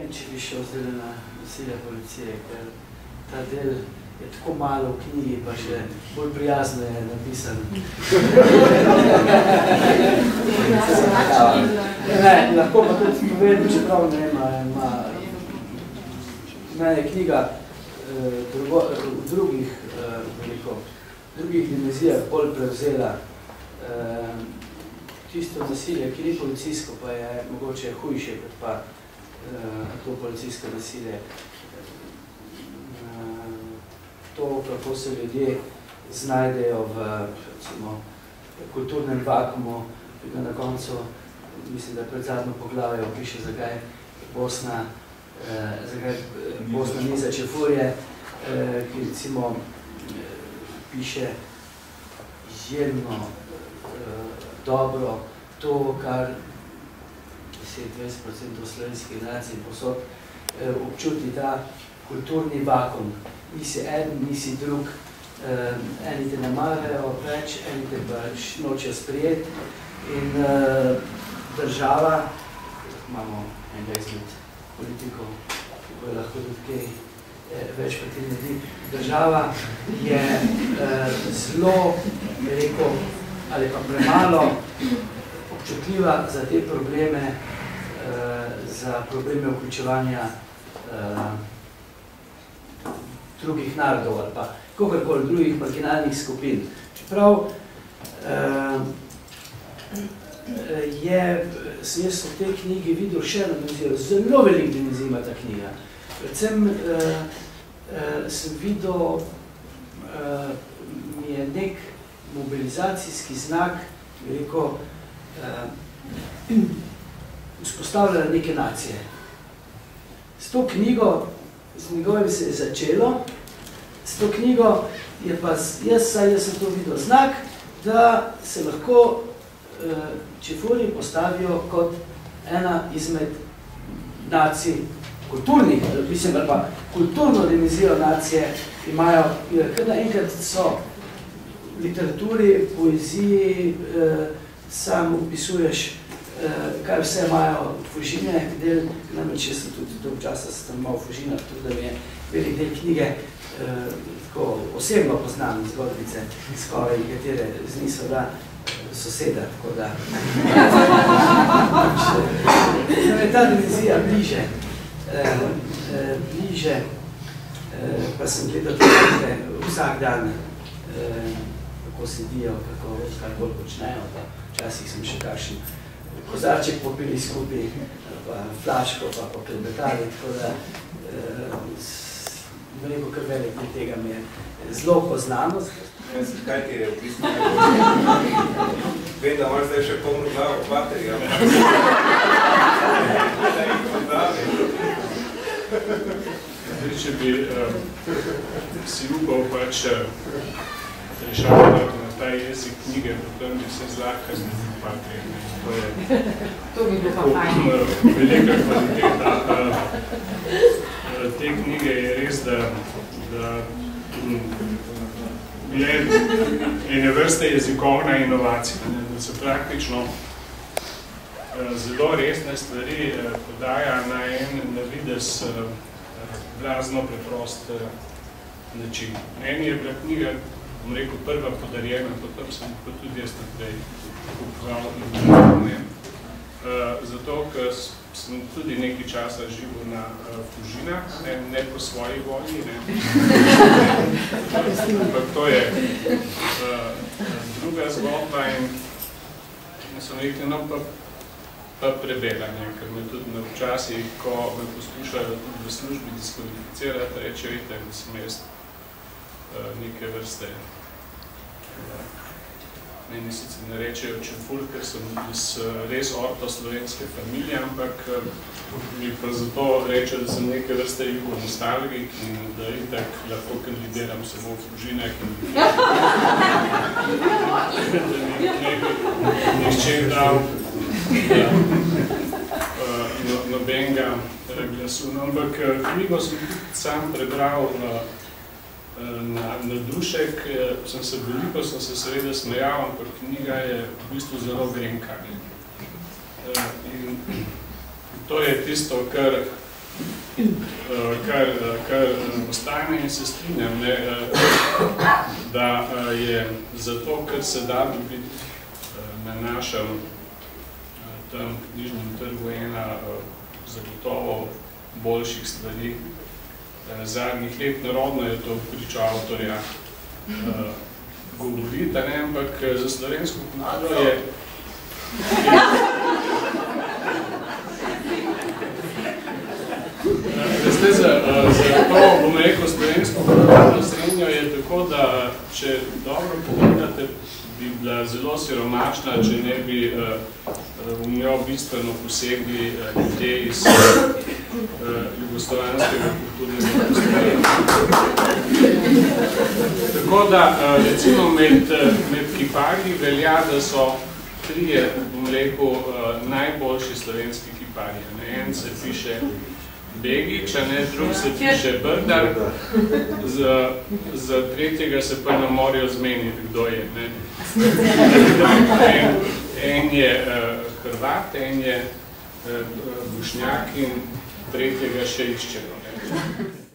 vem, če bi šel zdaj na nasilje policije, ker ta del je tako malo v knjigi, pa še bolj prijazno je napisan. Ne, lahko pa tudi povedem, čeprav ne ima. Mene je knjiga v drugih dimenzijah bolj prevzela tisto nasilje, ki ni policijsko, pa je mogoče hujše kot pa to policijsko nasilje. To, kako se ljudje znajdejo v kulturnem vakumu, ki ga na koncu, mislim, da pred zadnjo poglavje opiše, zakaj Bosna ni za čefurje, ki recimo piše izjemno dobro to, kar 10-20% slovenskih generacij posod občuti ta kulturni vakum. Nisi eden, nisi drug, eni te ne marajo več, eni te pa nočejo sprejeti in država, imamo enega izmed politikov, ki je lahko tudi kaj več pa ti naredi, država je zelo, rekel, ali pa premalo občutljiva za te probleme, za probleme vključevanja drugih narodov ali pa kakorkoli drugih marginalnih skupin. Čeprav sem jaz v tej knjigi videl še eno dimenzijo, zelo velik dimenzij ima ta knjiga. Predvsem sem videl, mi je nek mobilizacijski znak, veliko vzpostavljala neke nacije. S to knjigo, z njegovim se je začelo, s to knjigo je pa, jaz sem to videl znak, da se lahko čefurji postavijo kot ena izmed nacij, kulturnih, mislim, ali pa kulturno dimenzijo nacije imajo, kar naenkrat so v literaturi, poeziji, sam opisuješ, kaj vse imajo Fužine, del, namreč jaz sem tudi dolg časa sem imel v Fužinah, tudi da mi je velik del knjige, tako osebno poznam zgodbice, skoraj katere z njih so bila soseda, tako da. Nam je ta dimenzija bliže, pa sem gledal tudi vsak dan, kako sedijo, kaj bolj počnejo, pa včasih sem še kakšen kozarček popili skupaj, pa flaško, pa pokrebetali, tako da veliko kar velik del tega mi je zelo poznano. Kaj ti je v bistvu? Vem, da imaš zdaj še polno glavo baterija. Če bi si upal pač rešavati na ta jezik knjige, potem bi se zlahka znali baterija. To bi bilo pa fajn. Velika kvaliteta te knjige je res, da je ene vrste jezikovna inovacija, da se praktično zelo resne stvari podaja na en navidez blazno preprost način. Eni je bila knjiga, bom rekel, prva podarjena, potem sem pa tudi jaz naprej kupoval in zato, ker sem tudi nekaj časa živel na Fužinah, ne po svoji volji, ampak to je druga zgodba in sem rekel, no pa prebeganje, ker me tudi na včasih, ko me poskušajo tudi v službi diskvalificirati, reče, vidite, da sem jaz neke vrste. Meni sicer ne rečejo čefur, ker sem iz res orto-slovenske familije, ampak mi pa zato reče, da sem neke vrste jugo-nostalgik in da itak lahko kandidiram samo v Fužinah in da nišče dal nobenega glasu. Ampak knjigo sem sam prebral na dušek, veliko sem se seveda smejal, ampak knjiga je v bistvu zelo grenka. In to je tisto, kar kar ostane in se strinjam, ne, da je zato, ker se da dobiti na našem tam knjižnem trgu ena zagotovo boljših stvari zadnjih let. Narodno je to priča avtorja govoriti, ampak za slovensko kulturo je za to, bom rekel, slovensko kulturno srednjo je tako, da če dobro pogledate, bi bila zelo siromašna, če ne bi v njo bistveno posegli ljudje iz jugoslovanskega kulturnega prostora. Tako da, recimo, med kiparji velja, da so trije, bom rekel, najboljši slovenski kiparji. En se piše Begič, drug se piše Brdar, za tretjega se pa ne morajo zmeniti, kdo je. En je Hrvat, en je Bošnjak in tretjega še iščejo.